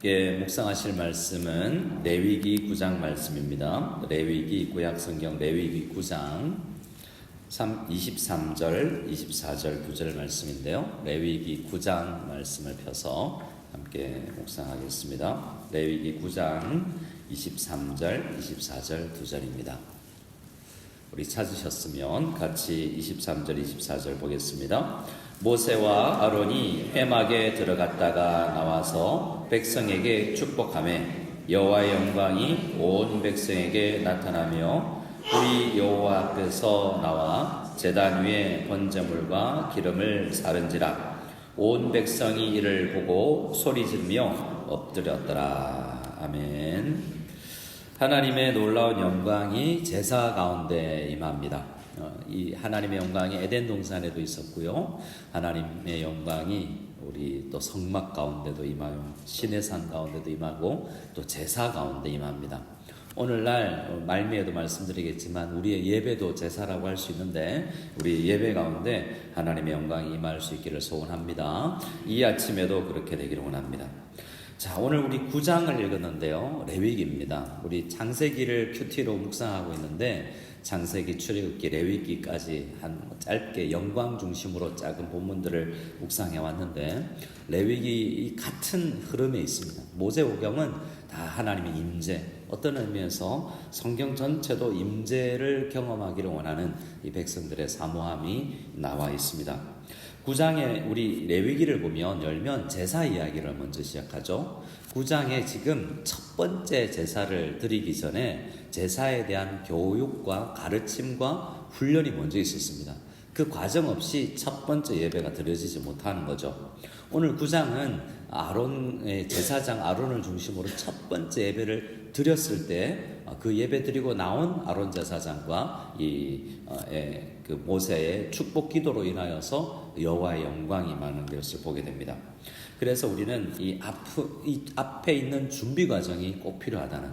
묵상하실 말씀은 레위기 9장 말씀입니다. 레위기 구약성경 레위기 9장 23절, 24절, 9절 말씀인데요. 레위기 9장 말씀을 펴서 함께 묵상하겠습니다. 레위기 9장 23절, 24절, 2절입니다. 우리 찾으셨으면 같이 23절, 24절 보겠습니다. 모세와 아론이 회막에 들어갔다가 나와서 백성에게 축복하매 여호와의 영광이 온 백성에게 나타나며 우리 여호와 앞에서 나와 제단 위에 번제물과 기름을 사른지라. 온 백성이 이를 보고 소리 지르며 엎드렸더라. 아멘. 하나님의 놀라운 영광이 제사 가운데 임합니다. 이 하나님의 영광이 에덴 동산에도 있었고요. 하나님의 영광이 우리 또 성막 가운데도 임하고 시내산 가운데도 임하고 또 제사 가운데 임합니다. 오늘날 말미에도 말씀드리겠지만 우리의 예배도 제사라고 할 수 있는데 우리 예배 가운데 하나님의 영광이 임할 수 있기를 소원합니다. 이 아침에도 그렇게 되기를 원합니다. 자, 오늘 우리 9장을 읽었는데요. 레위기입니다. 우리 창세기를 큐티로 묵상하고 있는데 창세기, 출애굽기, 레위기까지 한 짧게 영광 중심으로 작은 본문들을 묵상해 왔는데 레위기 같은 흐름에 있습니다. 모세오경은 다 하나님의 임재, 어떤 의미에서 성경 전체도 임재를 경험하기를 원하는 이 백성들의 사모함이 나와 있습니다. 9장에 우리 레위기를 열면 제사 이야기를 먼저 시작하죠. 9장에 지금 첫 번째 제사를 드리기 전에 제사에 대한 교육과 가르침과 훈련이 먼저 있었습니다. 그 과정 없이 첫 번째 예배가 드려지지 못하는 거죠. 오늘 9장은 아론의 제사장 아론을 중심으로 첫 번째 예배를 드렸을 때 그 예배 드리고 나온 아론 제사장과 그 모세의 축복 기도로 인하여서 여호와의 영광이 임하는 것을 보게 됩니다. 그래서 우리는 이 앞에 있는 준비 과정이 꼭 필요하다는,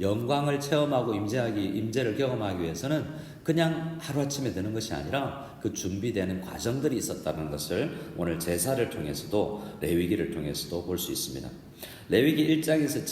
영광을 체험하고 임재를 경험하기 위해서는 그냥 하루아침에 되는 것이 아니라 그 준비되는 과정들이 있었다는 것을 오늘 제사를 통해서도 레위기를 통해서도 볼 수 있습니다. 레위기 1장에서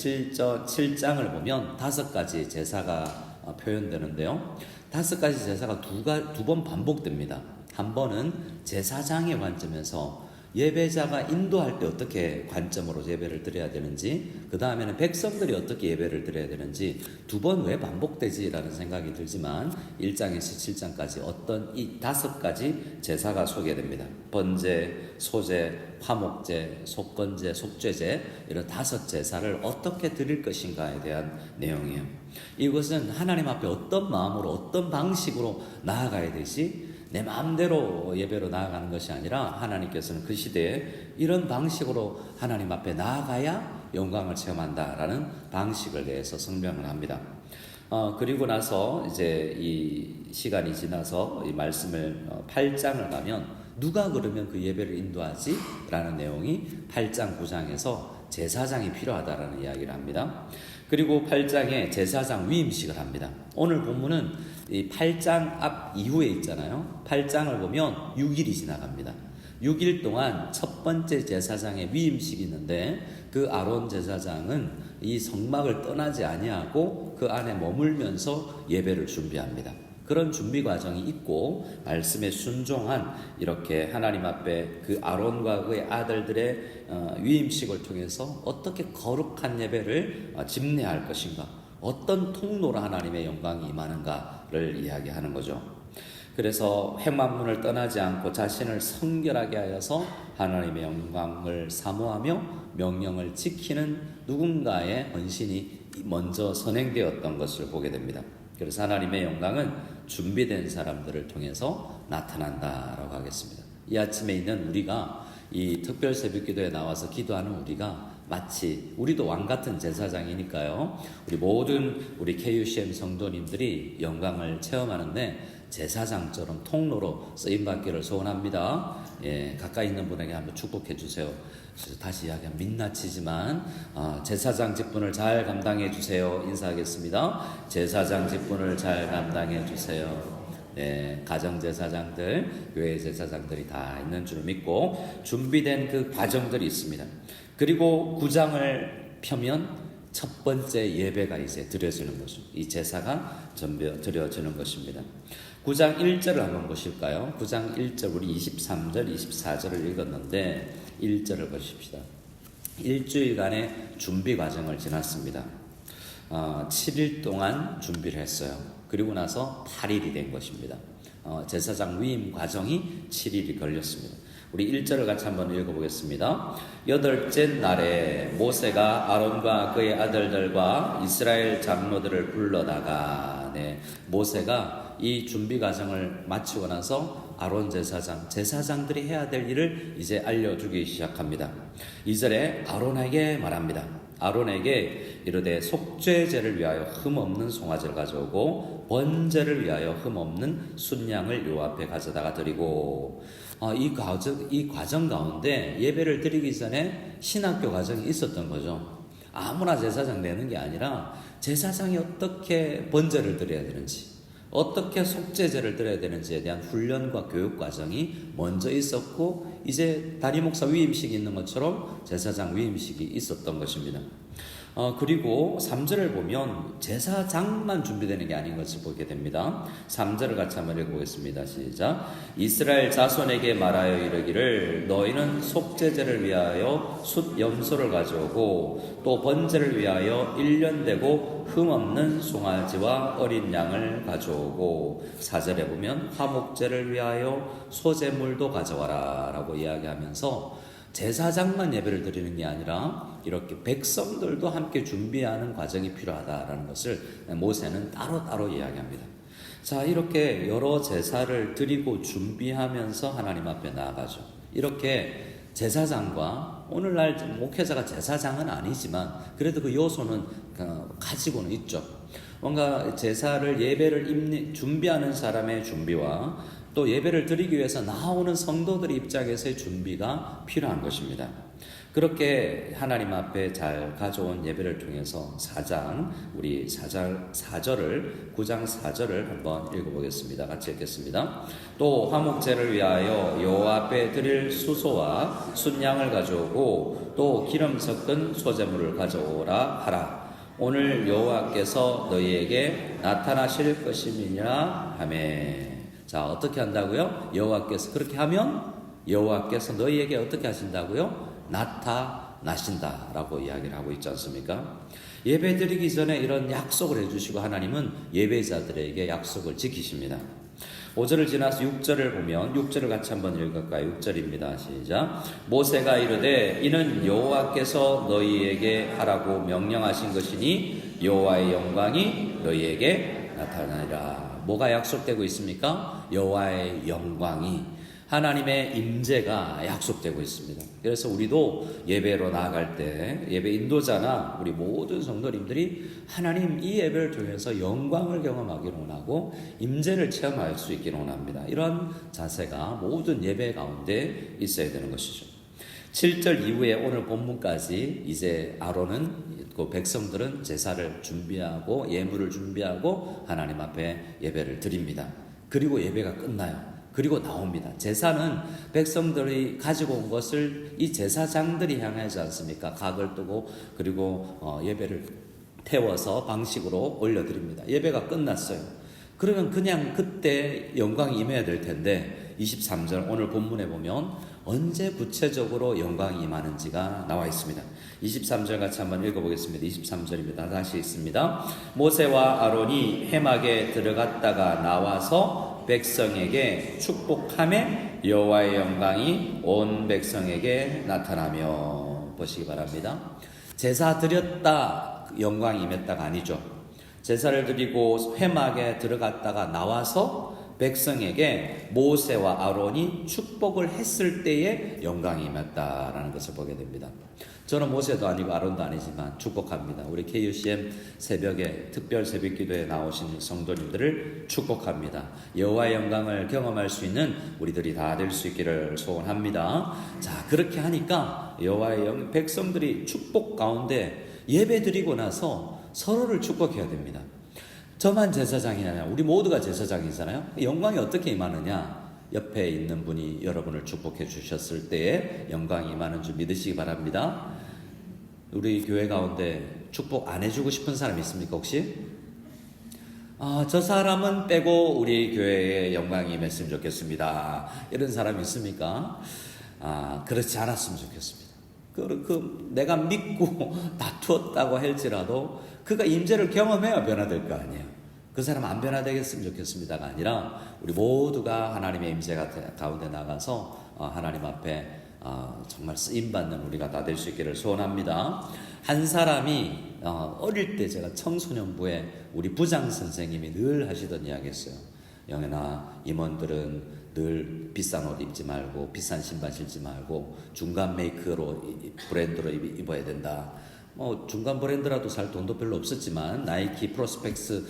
7장을 보면 5가지 제사가 표현되는데요. 5가지 제사가 두 번 반복됩니다. 한 번은 제사장의 관점에서 예배자가 인도할 때 어떻게 관점으로 예배를 드려야 되는지, 그 다음에는 백성들이 어떻게 예배를 드려야 되는지 두 번 왜 반복되지라는 생각이 들지만 1장에서 7장까지 어떤 이 5가지 제사가 소개됩니다. 번제, 소제, 화목제, 속건제, 속죄제, 이런 5 제사를 어떻게 드릴 것인가에 대한 내용이에요. 이것은 하나님 앞에 어떤 마음으로 어떤 방식으로 나아가야 되지, 내 마음대로 예배로 나아가는 것이 아니라 하나님께서는 그 시대에 이런 방식으로 하나님 앞에 나아가야 영광을 체험한다라는 방식을 대해서 설명을 합니다. 그리고 나서 이제 이 시간이 지나서 이 말씀을 8장을 가면 누가 그러면 그 예배를 인도하지? 라는 내용이 8장 9장에서 제사장이 필요하다라는 이야기를 합니다. 그리고 8장에 제사장 위임식을 합니다. 오늘 본문은 이 8장 앞 이후에 있잖아요. 8장을 보면 6일이 지나갑니다. 6일 동안 첫 번째 제사장의 위임식이 있는데 그 아론 제사장은 이 성막을 떠나지 아니하고 그 안에 머물면서 예배를 준비합니다. 그런 준비 과정이 있고 말씀에 순종한 이렇게 하나님 앞에 그 아론과 그의 아들들의 위임식을 통해서 어떻게 거룩한 예배를 집례할 것인가, 어떤 통로로 하나님의 영광이 임하는가를 이야기하는 거죠. 그래서 핵만문을 떠나지 않고 자신을 성결하게 하여서 하나님의 영광을 사모하며 명령을 지키는 누군가의 헌신이 먼저 선행되었던 것을 보게 됩니다. 그래서 하나님의 영광은 준비된 사람들을 통해서 나타난다라고 하겠습니다. 이 아침에 있는 우리가, 이 특별 새벽 기도에 나와서 기도하는 우리가 마치 우리도 왕같은 제사장이니까요. 우리 모든 우리 KUCM 성도님들이 영광을 체험하는데 제사장처럼 통로로 쓰임받기를 소원합니다. 가까이 있는 분에게 한번 축복해 주세요. 다시 이야기하면 민낯이지만 제사장 직분을 잘 감당해 주세요. 인사하겠습니다. 제사장 직분을 잘 감당해 주세요. 가정제사장들, 교회 제사장들이 다 있는 줄 믿고 준비된 그 과정들이 있습니다. 그리고 9장을 펴면 첫 번째 예배가 이제 드려지는 거죠. 이 제사가 드려지는 것입니다. 9장 1절을 한번 보실까요? 9장 1절 우리 23절, 24절을 읽었는데 1절을 보십시다. 일주일간의 준비 과정을 지났습니다. 7일 동안 준비를 했어요. 그리고 나서 8일이 된 것입니다. 제사장 위임 과정이 7일이 걸렸습니다. 우리 1절을 같이 한번 읽어보겠습니다. 8째 날에 모세가 아론과 그의 아들들과 이스라엘 장로들을 불러다가 모세가 이 준비 과정을 마치고 나서 아론 제사장들이 해야 될 일을 이제 알려주기 시작합니다. 2절에 아론에게 말합니다. 아론에게 이르되 속죄제를 위하여 흠없는 송아지를 가져오고 번제를 위하여 흠없는 순양을 요 앞에 가져다가 드리고, 이 과정 가운데 예배를 드리기 전에 신학교 과정이 있었던 거죠. 아무나 제사장 되는 게 아니라 제사장이 어떻게 번제를 드려야 되는지, 어떻게 속죄제를 드려야 되는지에 대한 훈련과 교육 과정이 먼저 있었고, 이제 다리목사 위임식이 있는 것처럼 제사장 위임식이 있었던 것입니다. 그리고 3절을 보면 제사장만 준비되는 게 아닌 것을 보게 됩니다. 3절을 같이 한번 읽어보겠습니다. 시작. 이스라엘 자손에게 말하여 이르기를 너희는 속죄제를 위하여 숫 염소를 가져오고 또 번제를 위하여 1년 되고 흠없는 송아지와 어린 양을 가져오고, 4절에 보면 화목제를 위하여 소제물도 가져와라 라고 이야기하면서 제사장만 예배를 드리는 게 아니라 이렇게 백성들도 함께 준비하는 과정이 필요하다라는 것을 모세는 따로따로 이야기합니다. 자, 이렇게 여러 제사를 드리고 준비하면서 하나님 앞에 나아가죠. 이렇게 제사장과, 오늘날 목회자가 제사장은 아니지만 그래도 그 요소는 가지고는 있죠. 뭔가 제사를 예배를 준비하는 사람의 준비와 또 예배를 드리기 위해서 나오는 성도들의 입장에서의 준비가 필요한 것입니다. 그렇게 하나님 앞에 잘 가져온 예배를 통해서 9장 4절을 한번 읽어보겠습니다. 같이 읽겠습니다. 또 화목제를 위하여 여호와 앞에 드릴 수소와 순양을 가져오고 또 기름 섞은 소제물을 가져오라 하라. 오늘 여호와께서 너희에게 나타나실 것임이니라 하매. 자, 어떻게 한다고요? 여호와께서 그렇게 하면 여호와께서 너희에게 어떻게 하신다고요? 나타나신다라고 이야기를 하고 있지 않습니까? 예배 드리기 전에 이런 약속을 해주시고 하나님은 예배자들에게 약속을 지키십니다. 5절을 지나서 6절을 보면 6절을 같이 한번 읽을까요? 6절입니다. 시작. 모세가 이르되 이는 여호와께서 너희에게 하라고 명령하신 것이니 여호와의 영광이 너희에게 나타나리라. 뭐가 약속되고 있습니까? 여호와의 영광이, 하나님의 임재가 약속되고 있습니다. 그래서 우리도 예배로 나아갈 때 예배 인도자나 우리 모든 성도님들이 하나님 이 예배를 통해서 영광을 경험하기를 원하고 임재를 체험할 수 있기를 원합니다. 이런 자세가 모든 예배 가운데 있어야 되는 것이죠. 7절 이후에 오늘 본문까지 이제 아론은, 그 백성들은 제사를 준비하고 예물을 준비하고 하나님 앞에 예배를 드립니다. 그리고 예배가 끝나요. 그리고 나옵니다. 제사는 백성들이 가지고 온 것을 이 제사장들이 향하지 않습니까? 각을 뜨고 그리고 예배를 태워서 방식으로 올려드립니다. 예배가 끝났어요. 그러면 그냥 그때 영광이 임해야 될 텐데 23절 오늘 본문에 보면 언제 구체적으로 영광이 임하는지가 나와 있습니다. 23절 같이 한번 읽어보겠습니다. 23절입니다. 다시 읽습니다. 모세와 아론이 회막에 들어갔다가 나와서 백성에게 축복하매 여호와의 영광이 온 백성에게 나타나며. 보시기 바랍니다. 제사 드렸다 영광이 임했다가 아니죠. 제사를 드리고 회막에 들어갔다가 나와서 백성에게 모세와 아론이 축복을 했을 때에 영광이 임했다라는 것을 보게 됩니다. 저는 모세도 아니고 아론도 아니지만 축복합니다. 우리 KUCM 새벽에 특별 새벽 기도에 나오신 성도님들을 축복합니다. 여호와의 영광을 경험할 수 있는 우리들이 다 될 수 있기를 소원합니다. 자, 그렇게 하니까 여호와의 백성들이 축복 가운데 예배 드리고 나서 서로를 축복해야 됩니다. 저만 제사장이 아니라 우리 모두가 제사장이잖아요. 영광이 어떻게 임하느냐? 옆에 있는 분이 여러분을 축복해 주셨을 때에 영광이 임하는 줄 믿으시기 바랍니다. 우리 교회 가운데 축복 안 해주고 싶은 사람 있습니까 혹시? 저 사람은 빼고 우리 교회에 영광이 임했으면 좋겠습니다. 이런 사람 있습니까? 그렇지 않았으면 좋겠습니다. 내가 믿고 다투었다고 할지라도 그가 임재를 경험해야 변화될 거 아니에요. 그 사람 안 변화되겠으면 좋겠습니다가 아니라 우리 모두가 하나님의 임재 가운데 나가서 하나님 앞에 정말 쓰임받는 우리가 다 될 수 있기를 소원합니다. 한 사람이 어릴 때 제가 청소년부에 우리 부장 선생님이 늘 하시던 이야기였어요. 영애나 임원들은 늘 비싼 옷 입지 말고 비싼 신발 신지 말고 중간 메이크로 브랜드로 입어야 된다. 중간 브랜드라도 살 돈도 별로 없었지만 나이키, 프로스펙스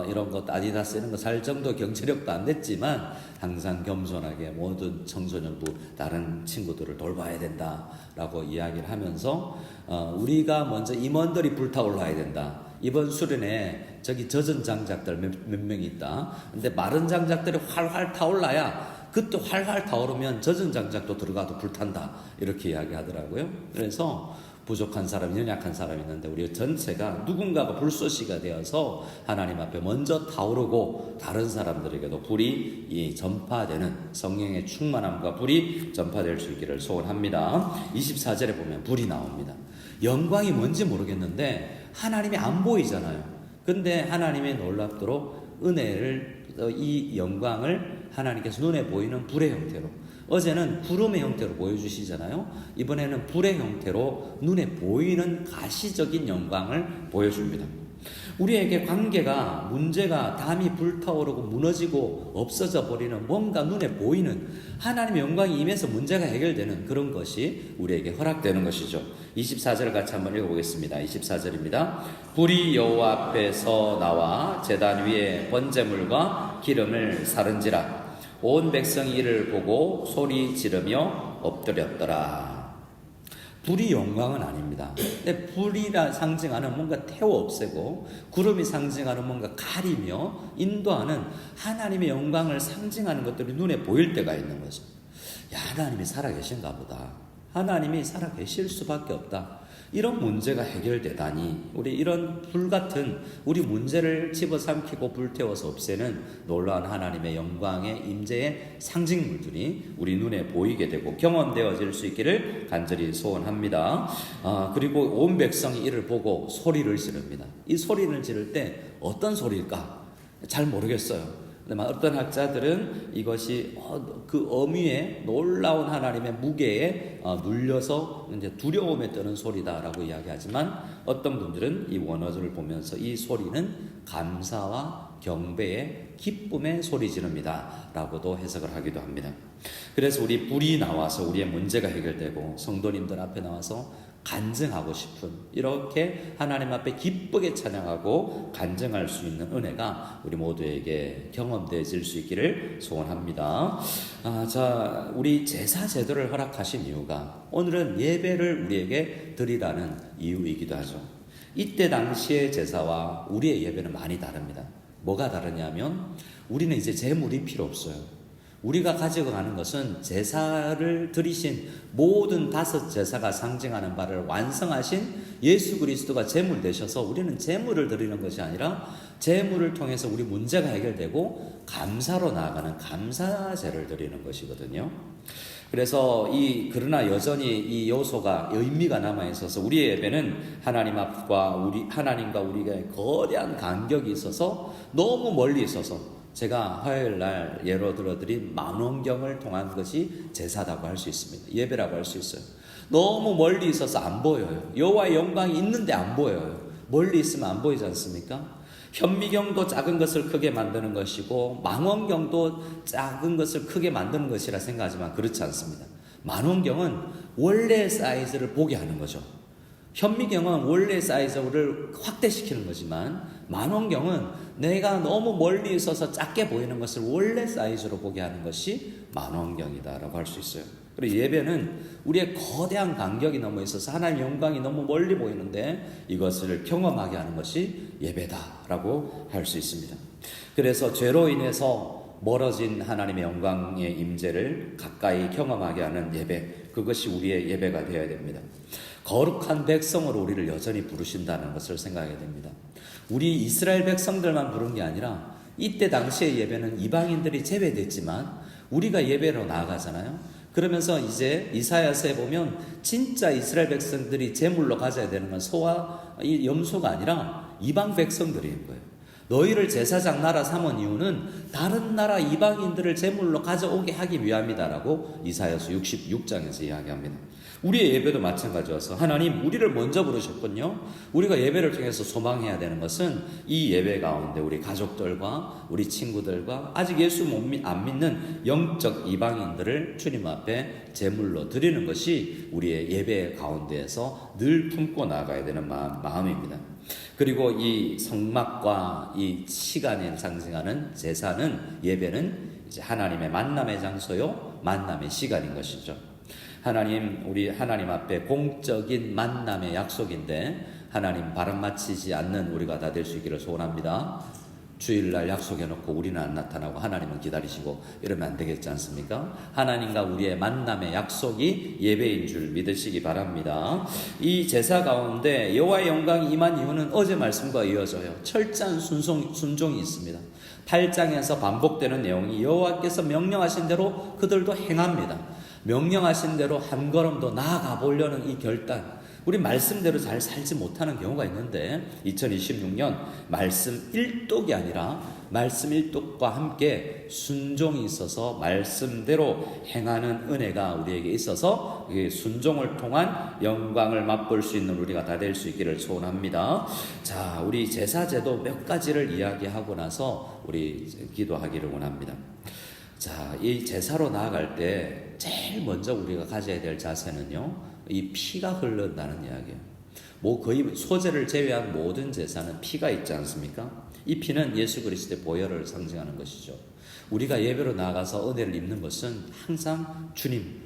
이런 것, 아디다스 이런 거 살 정도 경제력도 안 됐지만 항상 겸손하게 모든 청소년부 다른 친구들을 돌봐야 된다라고 이야기를 하면서 우리가 먼저 임원들이 불타올라야 된다. 이번 수련회 저기 젖은 장작들 몇 명이 있다. 근데 마른 장작들이 활활 타올라야 그때 활활 타오르면 젖은 장작도 들어가도 불탄다. 이렇게 이야기하더라고요. 그래서 부족한 사람, 연약한 사람이 있는데 우리 전체가 누군가가 불쏘시가 되어서 하나님 앞에 먼저 타오르고 다른 사람들에게도 불이 전파되는 성령의 충만함과 불이 전파될 수 있기를 소원합니다. 24절에 보면 불이 나옵니다. 영광이 뭔지 모르겠는데 하나님이 안 보이잖아요. 근데 하나님의 놀랍도록 은혜를, 이 영광을 하나님께서 눈에 보이는 불의 형태로, 어제는 구름의 형태로 보여주시잖아요. 이번에는 불의 형태로 눈에 보이는 가시적인 영광을 보여줍니다. 우리에게 관계가 문제가 담이 불타오르고 무너지고 없어져 버리는 뭔가 눈에 보이는 하나님의 영광이 임해서 문제가 해결되는 그런 것이 우리에게 허락되는 것이죠. 24절 같이 한번 읽어보겠습니다. 24절입니다. 불이 여호와 앞에서 나와 제단 위에 번제물과 기름을 사른지라 온 백성이 이를 보고 소리 지르며 엎드렸더라. 불이 영광은 아닙니다. 근데 불이라 상징하는 뭔가 태워 없애고 구름이 상징하는 뭔가 가리며 인도하는 하나님의 영광을 상징하는 것들이 눈에 보일 때가 있는 거죠. 야, 하나님이 살아계신가 보다. 하나님이 살아계실 수밖에 없다. 이런 문제가 해결되다니 우리 이런 불같은 우리 문제를 집어삼키고 불태워서 없애는 놀라운 하나님의 영광의 임재의 상징물들이 우리 눈에 보이게 되고 경험되어질 수 있기를 간절히 소원합니다. 그리고 온 백성이 이를 보고 소리를 지릅니다. 이 소리를 지를 때 어떤 소리일까? 잘 모르겠어요. 어떤 학자들은 이것이 그 어미의 놀라운 하나님의 무게에 눌려서 이제 두려움에 떠는 소리다라고 이야기하지만 어떤 분들은 이 원어를 보면서 이 소리는 감사와 경배의 기쁨의 소리 지릅니다 라고도 해석을 하기도 합니다. 그래서 우리 불이 나와서 우리의 문제가 해결되고 성도님들 앞에 나와서 간증하고 싶은, 이렇게 하나님 앞에 기쁘게 찬양하고 간증할 수 있는 은혜가 우리 모두에게 경험되어질 수 있기를 소원합니다. 자, 우리 제사 제도를 허락하신 이유가 오늘은 예배를 우리에게 드리라는 이유이기도 하죠. 이때 당시의 제사와 우리의 예배는 많이 다릅니다. 뭐가 다르냐면 우리는 이제 제물이 필요 없어요. 우리가 가지고 가는 것은 제사를 드리신 모든 5 제사가 상징하는 바를 완성하신 예수 그리스도가 제물 되셔서 우리는 제물을 드리는 것이 아니라 제물을 통해서 우리 문제가 해결되고 감사로 나아가는 감사제를 드리는 것이거든요. 그래서 그러나 여전히 이 요소가 의미가 남아있어서 우리의 예배는 하나님과 우리가 거대한 간격이 있어서 너무 멀리 있어서 제가 화요일 날 예로 들어드린 만원경을 통한 것이 제사라고 할 수 있습니다. 예배라고 할 수 있어요. 너무 멀리 있어서 안 보여요. 여호와의 영광이 있는데 안 보여요. 멀리 있으면 안 보이지 않습니까? 현미경도 작은 것을 크게 만드는 것이고 망원경도 작은 것을 크게 만드는 것이라 생각하지만 그렇지 않습니다. 만원경은 원래 사이즈를 보게 하는 거죠. 현미경은 원래 사이즈를 확대시키는 거지만 만원경은 내가 너무 멀리 있어서 작게 보이는 것을 원래 사이즈로 보게 하는 것이 만원경이다라고 할 수 있어요. 그리고 예배는 우리의 거대한 간격이 넘어 있어서 하나님의 영광이 너무 멀리 보이는데 이것을 경험하게 하는 것이 예배다라고 할 수 있습니다. 그래서 죄로 인해서 멀어진 하나님의 영광의 임재를 가까이 경험하게 하는 예배, 그것이 우리의 예배가 되어야 됩니다. 거룩한 백성으로 우리를 여전히 부르신다는 것을 생각하게 됩니다. 우리 이스라엘 백성들만 부른 게 아니라 이때 당시의 예배는 이방인들이 제외됐지만 우리가 예배로 나아가잖아요. 그러면서 이제 이사야서에 보면 진짜 이스라엘 백성들이 제물로 가져야 되는 건 소와 염소가 아니라 이방 백성들인 거예요. 너희를 제사장 나라 삼은 이유는 다른 나라 이방인들을 제물로 가져오게 하기 위함이다라고 이사야서 66장에서 이야기합니다. 우리의 예배도 마찬가지여서 하나님 우리를 먼저 부르셨군요. 우리가 예배를 통해서 소망해야 되는 것은 이 예배 가운데 우리 가족들과 우리 친구들과 아직 예수 안 믿는 영적 이방인들을 주님 앞에 제물로 드리는 것이 우리의 예배 가운데에서 늘 품고 나가야 되는 마음입니다. 그리고 이 성막과 이 시간을 상징하는 제사는 예배는 이제 하나님의 만남의 장소요, 만남의 시간인 것이죠. 우리 하나님 앞에 공적인 만남의 약속인데 하나님 바람 맞히지 않는 우리가 다 될 수 있기를 소원합니다. 주일날 약속해놓고 우리는 안 나타나고 하나님은 기다리시고 이러면 안 되겠지 않습니까? 하나님과 우리의 만남의 약속이 예배인 줄 믿으시기 바랍니다. 이 제사 가운데 여호와의 영광이 임한 이유는 어제 말씀과 이어져요. 철저한 순종이 있습니다. 8장에서 반복되는 내용이 여호와께서 명령하신 대로 그들도 행합니다. 명령하신 대로 한 걸음도 나아가 보려는 이 결단, 우리 말씀대로 잘 살지 못하는 경우가 있는데 2026년 말씀 1독이 아니라 말씀 1독과 함께 순종이 있어서 말씀대로 행하는 은혜가 우리에게 있어서 순종을 통한 영광을 맛볼 수 있는 우리가 다 될 수 있기를 소원합니다. 자, 우리 제사제도 몇 가지를 이야기하고 나서 우리 기도하기를 원합니다. 자, 이 제사로 나아갈 때 제일 먼저 우리가 가져야 될 자세는요, 이 피가 흐른다는 이야기예요. 거의 소제를 제외한 모든 제사는 피가 있지 않습니까? 이 피는 예수 그리스도의 보혈을 상징하는 것이죠. 우리가 예배로 나가서 은혜를 입는 것은 항상 주님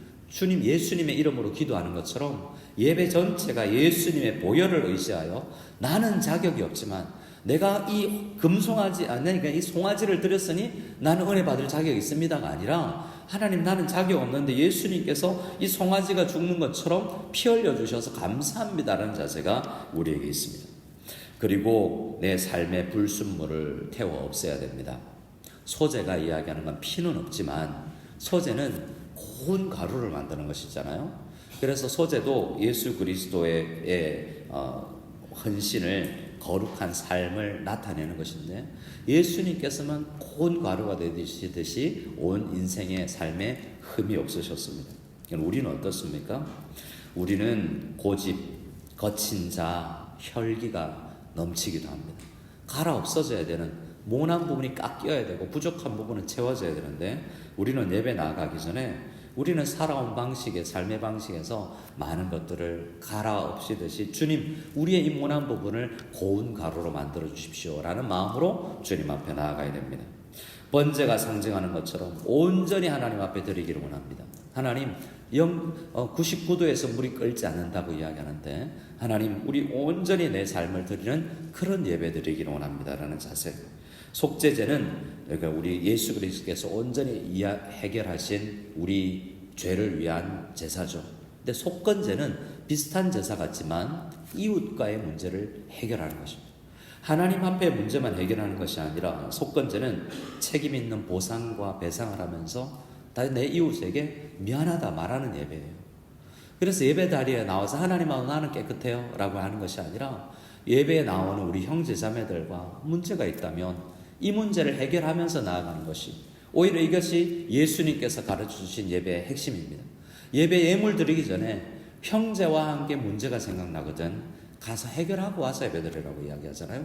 예수님의 이름으로 기도하는 것처럼 예배 전체가 예수님의 보혈을 의지하여 나는 자격이 없지만 내가 이 이 송아지를 드렸으니 나는 은혜 받을 자격이 있습니다가 아니라 하나님 나는 자격 없는데 예수님께서 이 송아지가 죽는 것처럼 피 흘려주셔서 감사합니다라는 자세가 우리에게 있습니다. 그리고 내 삶의 불순물을 태워 없애야 됩니다. 소제가 이야기하는 건 피는 없지만 소제는 고운 가루를 만드는 것이잖아요. 그래서 소제도 예수 그리스도의 헌신을 거룩한 삶을 나타내는 것인데 예수님께서는 고운 가루가 되시듯이 온 인생의 삶에 흠이 없으셨습니다. 우리는 어떻습니까? 우리는 고집, 거친 자, 혈기가 넘치기도 합니다. 갈아 없어져야 되는 모난 부분이 깎여야 되고 부족한 부분은 채워져야 되는데 우리는 예배 나아가기 전에 우리는 살아온 방식의 삶의 방식에서 많은 것들을 갈아 없이듯이 주님 우리의 이 모난 부분을 고운 가루로 만들어 주십시오 라는 마음으로 주님 앞에 나아가야 됩니다. 번제가 상징하는 것처럼 온전히 하나님 앞에 드리기를 원합니다. 하나님 99도에서 물이 끓지 않는다고 이야기하는데 하나님 우리 온전히 내 삶을 드리는 그런 예배 드리기를 원합니다 라는 자세. 속죄제는 그러니까 우리 예수 그리스도께서 온전히 해결하신 우리 죄를 위한 제사죠. 근데 속건제는 비슷한 제사 같지만 이웃과의 문제를 해결하는 것입니다. 하나님 앞에 문제만 해결하는 것이 아니라 속건제는 책임 있는 보상과 배상을 하면서 내 이웃에게 미안하다 말하는 예배예요. 그래서 예배 자리에 나와서 하나님하고 나는 깨끗해요 라고 하는 것이 아니라 예배에 나오는 우리 형제자매들과 문제가 있다면 이 문제를 해결하면서 나아가는 것이 오히려 이것이 예수님께서 가르쳐주신 예배의 핵심입니다. 예배 예물 드리기 전에 형제와 함께 문제가 생각나거든 가서 해결하고 와서 예배드리라고 이야기하잖아요.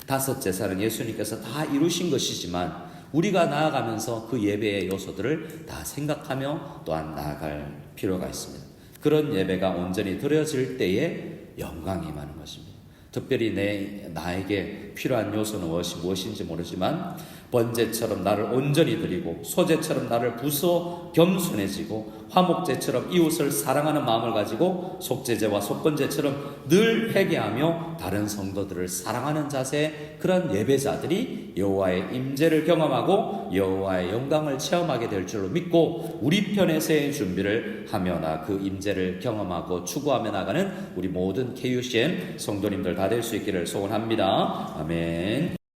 다섯 제사는 예수님께서 다 이루신 것이지만 우리가 나아가면서 그 예배의 요소들을 다 생각하며 또한 나아갈 필요가 있습니다. 그런 예배가 온전히 드려질 때에 영광이 임하는 것입니다. 특별히 나에게 필요한 요소는 무엇인지 모르지만 번제처럼 나를 온전히 드리고 소제처럼 나를 부수어 겸손해지고 화목제처럼 이웃을 사랑하는 마음을 가지고 속죄제와 속건제처럼 늘 회개하며 다른 성도들을 사랑하는 자세, 그런 예배자들이 여호와의 임재를 경험하고 여호와의 영광을 체험하게 될 줄로 믿고 우리 편에서의 준비를 하며 그 임재를 경험하고 추구하며 나가는 우리 모든 KUCM 성도님들 다 될 수 있기를 소원합니다. 아멘.